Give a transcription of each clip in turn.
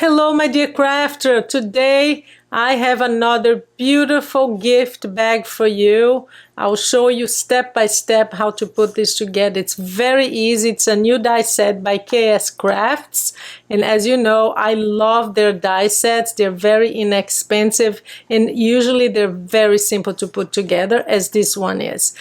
Hello, my dear crafter. Today I have another beautiful gift bag for you. I'll show you step by step how to put this together. It's very easy. It's a new die set by KS Crafts. And as you know, I love their die sets. They're very inexpensive and usually they're very simple to put together, as this one is.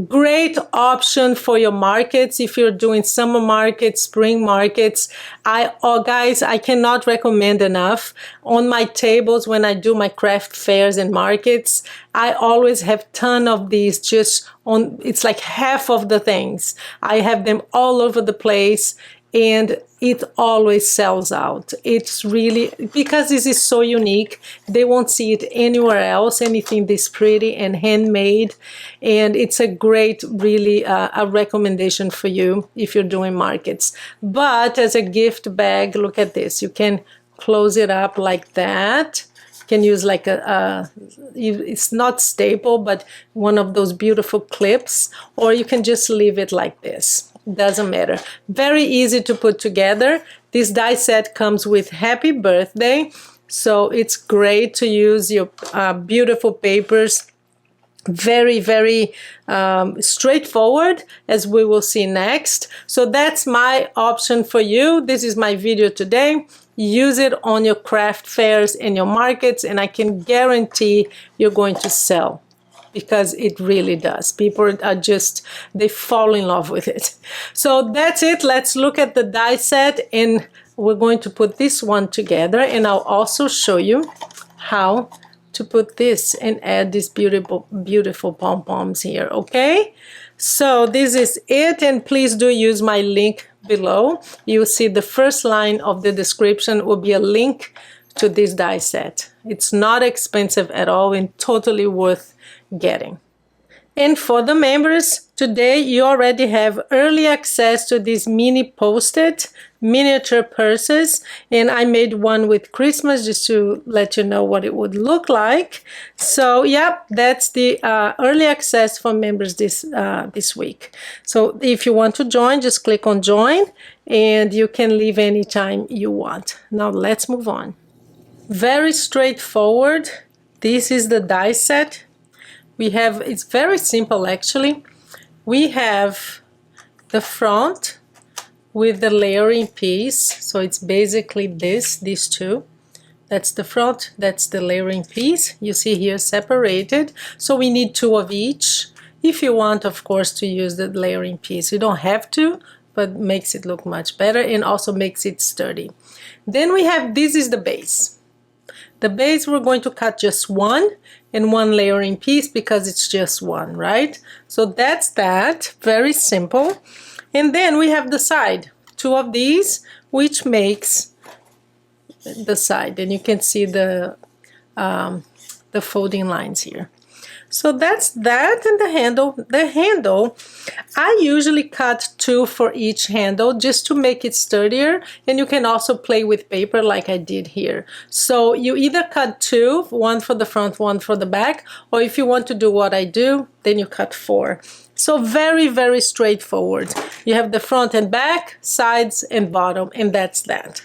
Great option for your markets if you're doing summer markets, spring markets. Guys, I cannot recommend enough. On my tables when I do my craft fairs and markets, I always have ton of these just on, it's like half of the things. I have them all over the place and it always sells out. It's really, because this is so unique, they won't see it anywhere else, anything this pretty and handmade. And it's a great, really a recommendation for you if you're doing markets. But as a gift bag, look at this. You can close it up like that. Can use like it's not staple, but one of those beautiful clips, or you can just leave it like this. Doesn't matter. Very easy to put together. This die set comes with happy birthday, so it's great to use your beautiful papers. Very, very straightforward, as we will see next. So that's my option for you. This is my video today. Use it on your craft fairs and your markets, and I can guarantee you're going to sell, because it really does. People are just, they fall in love with it. So that's it. Let's look at the die set, and we're going to put this one together, and I'll also show you how to put this and add these beautiful, beautiful pom-poms here, okay? So this is it, and please do use my link below. You'll see the first line of the description will be a link to this die set. It's not expensive at all and totally worth getting. And for the members, today you already have early access to these mini post-it miniature purses, and I made one with Christmas just to let you know what it would look like. So yep, that's the early access for members this week. So if you want to join, just click on join and you can leave anytime you want. Now let's move on. Very straightforward. This is the die set. We have, it's very simple actually. We have the front with the layering piece. So it's basically these two. That's the front, that's the layering piece. You see here separated. So we need two of each. If you want, of course, to use the layering piece. You don't have to, but makes it look much better and also makes it sturdy. Then we have, this is the base. The base, we're going to cut just one and one layering piece because it's just one, right? So that's that, very simple. And then we have the side, two of these, which makes the side. And you can see the folding lines here. So that's that. And the handle, I usually cut two for each handle just to make it sturdier, and you can also play with paper like I did here. So you either cut two, one for the front, one for the back, or if you want to do what I do, then you cut four. So very, very straightforward. You have the front and back, sides and bottom, and that's that.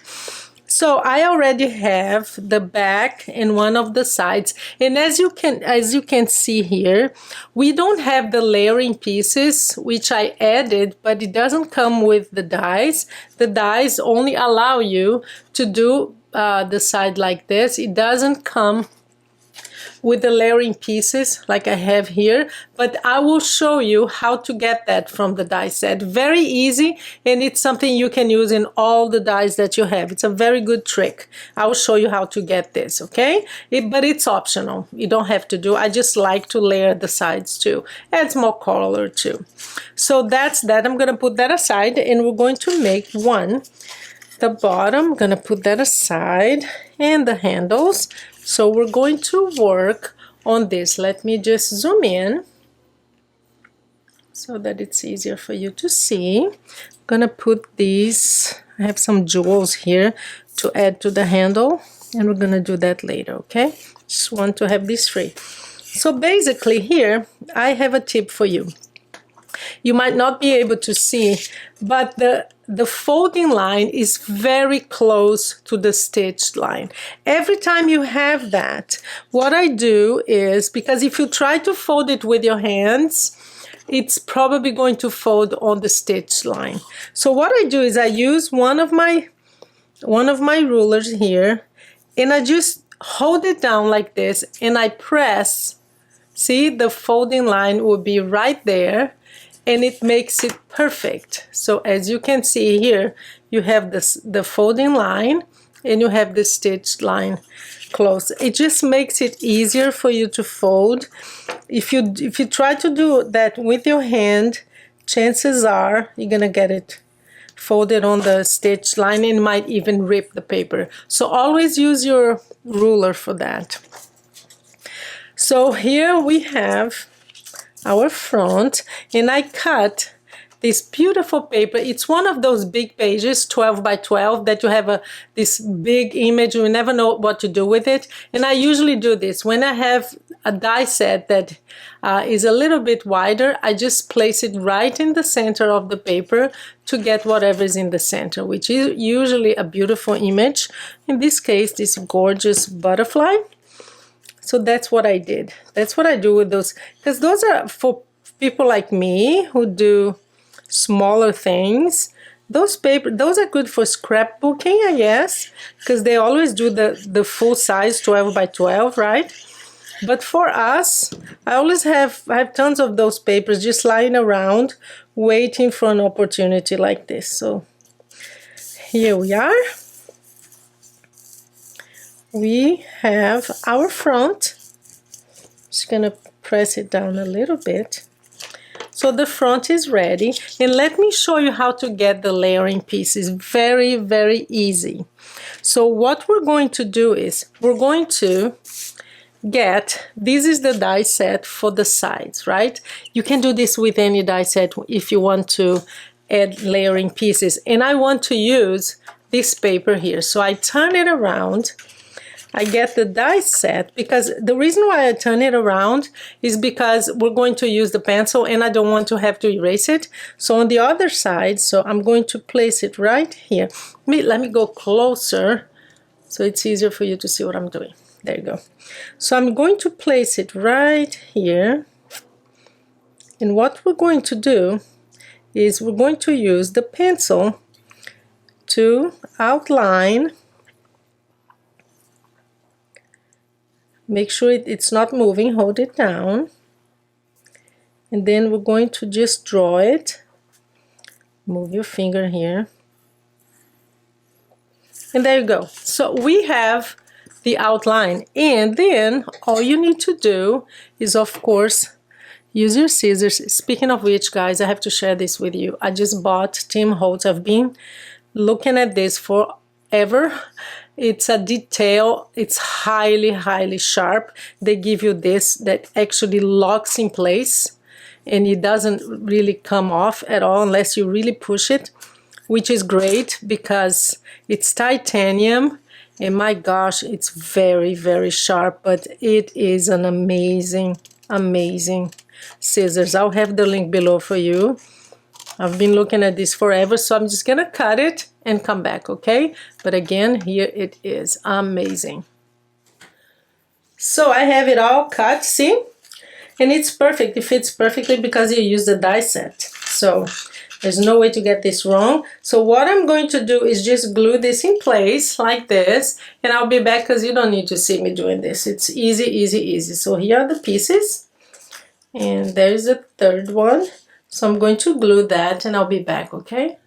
So I already have the back and one of the sides, and as you can see here, we don't have the layering pieces, which I added, but it doesn't come with the dies. The dies only allow you to do the side like this. It doesn't come with the layering pieces like I have here, but I will show you how to get that from the die set. Very easy, and it's something you can use in all the dies that you have. It's a very good trick. I will show you how to get this, okay? But it's optional. You don't have to do. I just like to layer the sides too. Adds more color too. So that's that. I'm gonna put that aside, and we're going to make one. The bottom, I'm gonna put that aside, and the handles. So we're going to work on this. Let me just zoom in so that it's easier for you to see. I'm gonna put these, I have some jewels here to add to the handle, and we're gonna do that later, okay? Just want to have this free. So basically here, I have a tip for you. You might not be able to see, but the folding line is very close to the stitched line. Every time you have that, what I do is, because if you try to fold it with your hands, it's probably going to fold on the stitch line. So what I do is I use one of my rulers here, and I just hold it down like this, and I press. See, the folding line will be right there, and it makes it perfect. So as you can see here, you have the folding line, and you have the stitched line close. It just makes it easier for you to fold. If you try to do that with your hand, chances are you're gonna get it folded on the stitch line and might even rip the paper. So always use your ruler for that. So here we have our front, and I cut this beautiful paper. It's one of those big pages, 12 by 12, that you have this big image. You never know what to do with it. And I usually do this. When I have a die set that is a little bit wider, I just place it right in the center of the paper to get whatever is in the center, which is usually a beautiful image. In this case, this gorgeous butterfly. So that's what I did. That's what I do with those, because those are for people like me who do smaller things. Those are good for scrapbooking, I guess, because they always do the full size 12 by 12, right? But for us, I always have tons of those papers just lying around waiting for an opportunity like this. So here we are. We have our front. Just gonna press it down a little bit. So the front is ready, and let me show you how to get the layering pieces. Very, very easy. So what we're going to do is we're going to get, this is the die set for the sides, right? You can do this with any die set if you want to add layering pieces. And I want to use this paper here. So I turn it around. I get the die set, because the reason why I turn it around is because we're going to use the pencil and I don't want to have to erase it. So on the other side, so I'm going to place it right here. Let me go closer so it's easier for you to see what I'm doing. There you go. So I'm going to place it right here. And what we're going to do is we're going to use the pencil to outline. Make sure it's not moving, hold it down. And then we're going to just draw it. Move your finger here. And there you go. So we have the outline. And then all you need to do is, of course, use your scissors. Speaking of which, guys, I have to share this with you. I just bought Tim Holtz. I've been looking at this forever. It's a detail, it's highly, highly sharp. They give you this that actually locks in place, and it doesn't really come off at all unless you really push it, which is great because it's titanium, and my gosh, it's very, very sharp, but it is an amazing, amazing scissors. I'll have the link below for you. I've been looking at this forever, so I'm just gonna cut it and come back, okay? But again, here it is, amazing. So I have it all cut, see? And it's perfect, it fits perfectly because you use the die set. So there's no way to get this wrong. So what I'm going to do is just glue this in place like this, and I'll be back because you don't need to see me doing this. It's easy, easy, easy. So here are the pieces, and there's a third one. So I'm going to glue that and I'll be back, okay?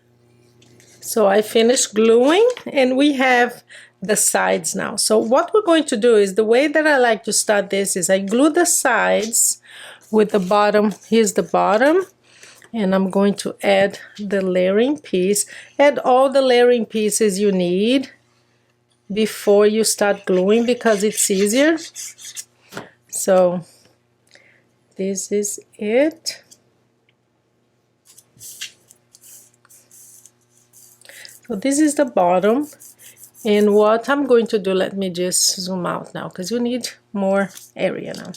So I finished gluing and we have the sides now. So what we're going to do is, the way that I like to start this is I glue the sides with the bottom. Here's the bottom, and I'm going to add the layering piece. Add all the layering pieces you need before you start gluing because it's easier. So this is it. So this is the bottom, and what I'm going to do, let me just zoom out now because you need more area now.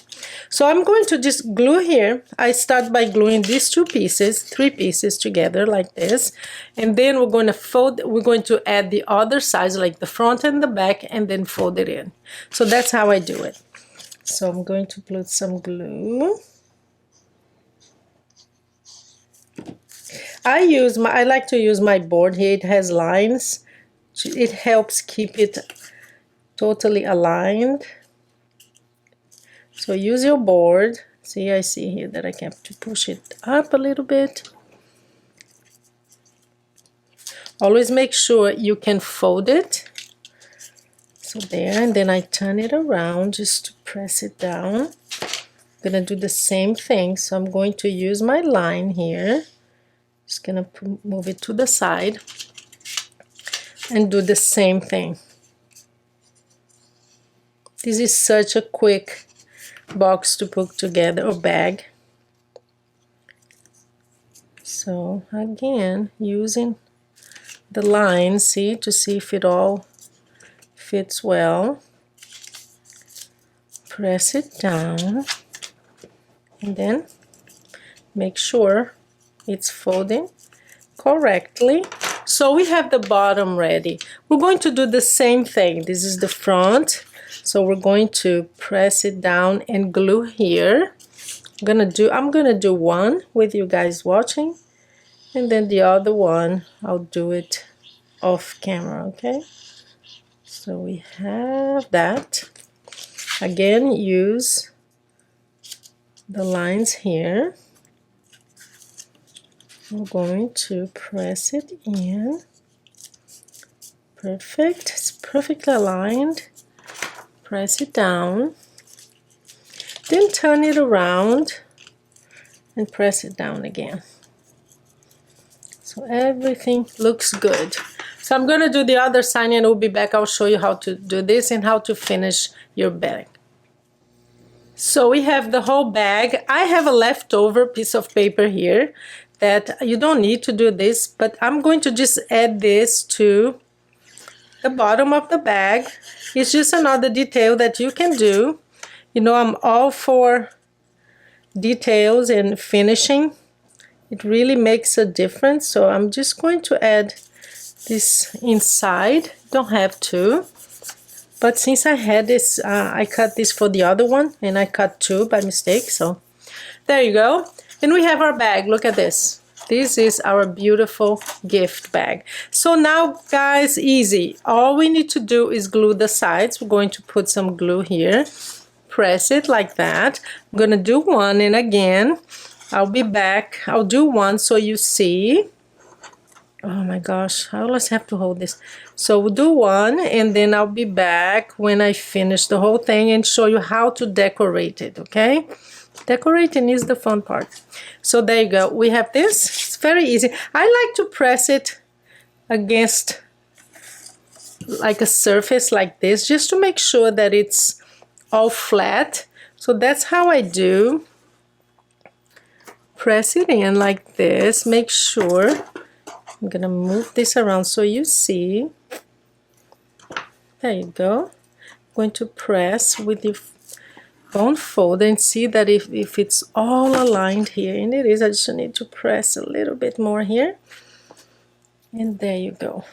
So I'm going to just glue here. I start by gluing these three pieces together like this, and then we're going to fold. We're going to add the other sides, like the front and the back, and then fold it in. So that's how I do it. So I'm going to put some glue. I like to use my board here. It has lines. It helps keep it totally aligned. So use your board. See, I see here that I have to push it up a little bit. Always make sure you can fold it. So there, and then I turn it around just to press it down. I'm gonna do the same thing. So I'm going to use my line here. Just gonna move it to the side and do the same thing. This is such a quick box to put together, or bag. So again, using the line, see, to see if it all fits well. Press it down and then make sure it's folding correctly. So we have the bottom ready. We're going to do the same thing. This is the front. So we're going to press it down and glue here. I'm gonna do one with you guys watching, and then the other one I'll do it off camera, okay? So we have that. Again, use the lines here. I'm going to press it in. Perfect. It's perfectly aligned. Press it down. Then turn it around and press it down again. So everything looks good. So I'm going to do the other side and we'll be back. I'll show you how to do this and how to finish your bag. So we have the whole bag. I have a leftover piece of paper here that you don't need to do this, but I'm going to just add this to the bottom of the bag. It's just another detail that you can do. You know, I'm all for details and finishing. It really makes a difference. So I'm just going to add this inside. Don't have to. But since I had this, I cut this for the other one, and I cut two by mistake. So there you go. And we have our bag. Look at this. This is our beautiful gift bag. So now, guys, easy. All we need to do is glue the sides. We're going to put some glue here. Press it like that. I'm going to do one, and again, I'll be back. I'll do one so you see. Oh my gosh, I always have to hold this. So we'll do one, and then I'll be back when I finish the whole thing and show you how to decorate it, okay? Decorating is the fun part. So there you go. We have this. It's very easy. I like to press it against like a surface like this, just to make sure that it's all flat. So that's how I do. Press it in like this. Make sure. I'm gonna move this around so you see. There you go. I'm going to press with your bone folder and see that if it's all aligned here, and it is. I just need to press a little bit more here, and there you go.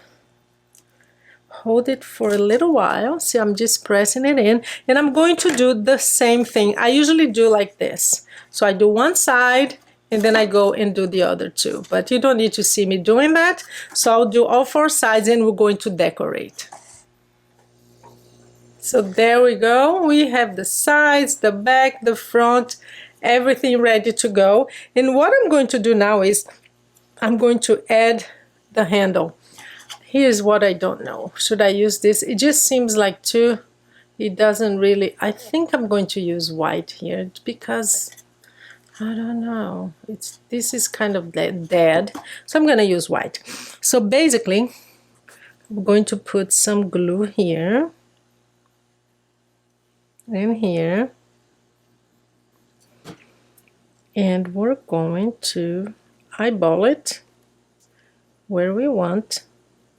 Hold it for a little while. See, I'm just pressing it in, and I'm going to do the same thing. I usually do like this. So I do one side, and then I go and do the other two, but you don't need to see me doing that. So I'll do all four sides, and we're going to decorate. So there we go. We have the sides, the back, the front, everything ready to go. And what I'm going to do now is I'm going to add the handle. Here's what I don't know. Should I use this? It just seems like too, it doesn't really, I think I'm going to use white here because I don't know. This is kind of dead. So I'm going to use white. So basically, I'm going to put some glue here. In here, and we're going to eyeball it where we want,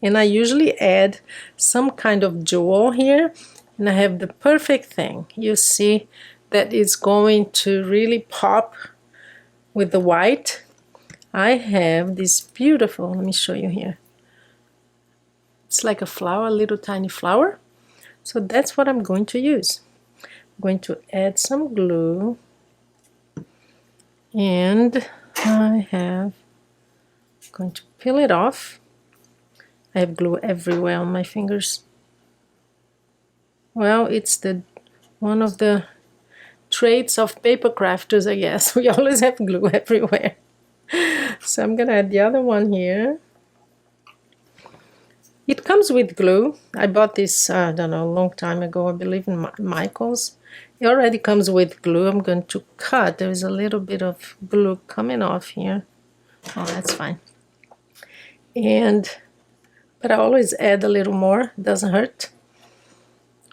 and I usually add some kind of jewel here, and I have the perfect thing. You see that is going to really pop with the white, I have this beautiful, let me show you here. It's like a flower, a little tiny flower. So that's what I'm going to use. I'm going to add some glue, and I'm going to peel it off. I have glue everywhere on my fingers. Well, it's one of the traits of paper crafters, I guess. We always have glue everywhere. So I'm gonna add the other one here. It comes with glue. I bought this, I don't know, a long time ago, I believe in Michael's. It already comes with glue. I'm going to cut. There's a little bit of glue coming off here. Oh, that's fine. But I always add a little more. It doesn't hurt.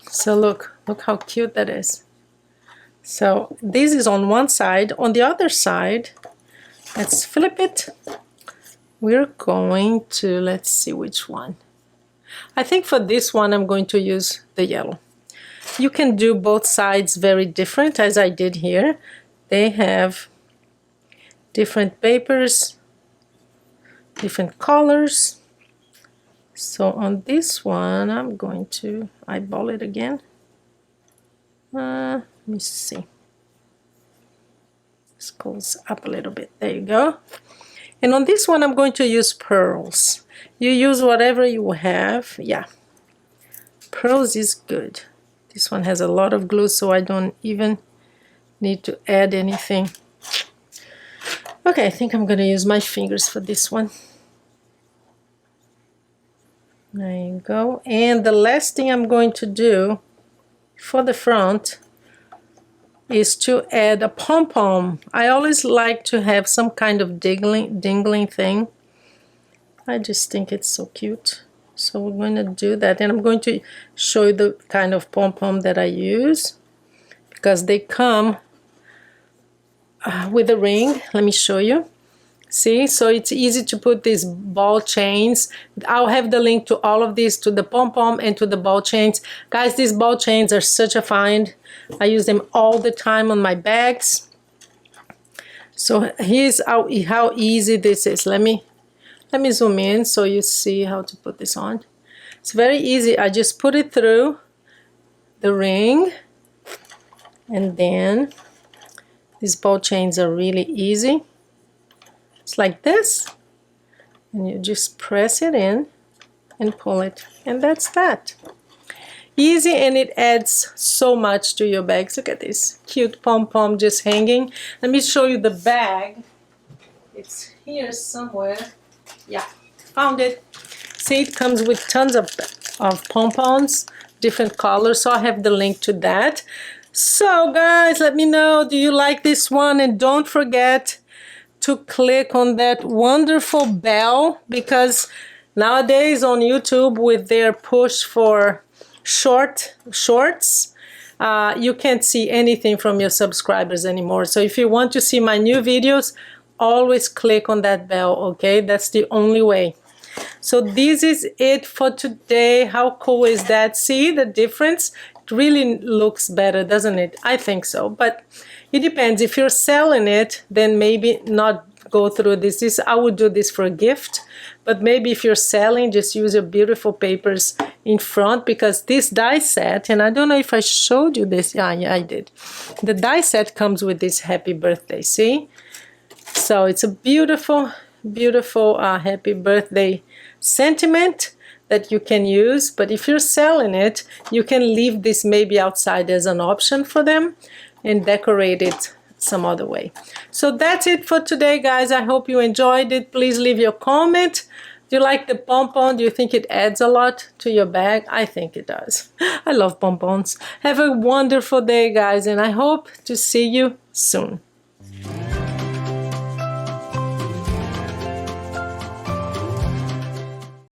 So look how cute that is. So this is on one side. On the other side, let's flip it. We're going to, let's see which one. I think for this one, I'm going to use the yellow. You can do both sides very different, as I did here. They have different papers, different colors. So on this one, I'm going to eyeball it again. Let me see. This goes up a little bit. There you go. And on this one, I'm going to use pearls. You use whatever you have. Yeah, pearls is good. This one has a lot of glue, so I don't even need to add anything. Okay, I think I'm going to use my fingers for this one. There you go. And the last thing I'm going to do for the front is to add a pom-pom. I always like to have some kind of dingling thing. I just think it's so cute. So we're going to do that, and I'm going to show you the kind of pom-pom that I use, because they come with a ring. Let me show you. See, so it's easy to put these ball chains. I'll have the link to all of these, to the pom-pom and to the ball chains. Guys, these ball chains are such a find. I use them all the time on my bags. So here's how easy this is. Let me zoom in so you see how to put this on. It's very easy. I just put it through the ring, and then these ball chains are really easy. It's like this, and you just press it in and pull it, and that's that. Easy, and it adds so much to your bags. Look at this cute pom-pom just hanging. Let me show you the bag. It's here somewhere. Yeah, found it. See, it comes with tons of pom-poms, different colors, so I have the link to that. So guys, let me know, do you like this one? And don't forget to click on that wonderful bell, because nowadays on YouTube, with their push for shorts, you can't see anything from your subscribers anymore. So if you want to see my new videos, always click on that bell, okay? That's the only way. So this is it for today. How cool is that? See the difference? It really looks better, doesn't it? I think so, but it depends. If you're selling it, then maybe not go through this. I would do this for a gift, but maybe if you're selling, just use your beautiful papers in front, because this die set, and I don't know if I showed you this. Yeah, I did. The die set comes with this happy birthday, see? So it's a beautiful, beautiful happy birthday sentiment that you can use. But if you're selling it, you can leave this maybe outside as an option for them and decorate it some other way. So that's it for today, guys. I hope you enjoyed it. Please leave your comment. Do you like the pom-pom? Do you think it adds a lot to your bag? I think it does. I love pom-poms. Have a wonderful day, guys, and I hope to see you soon.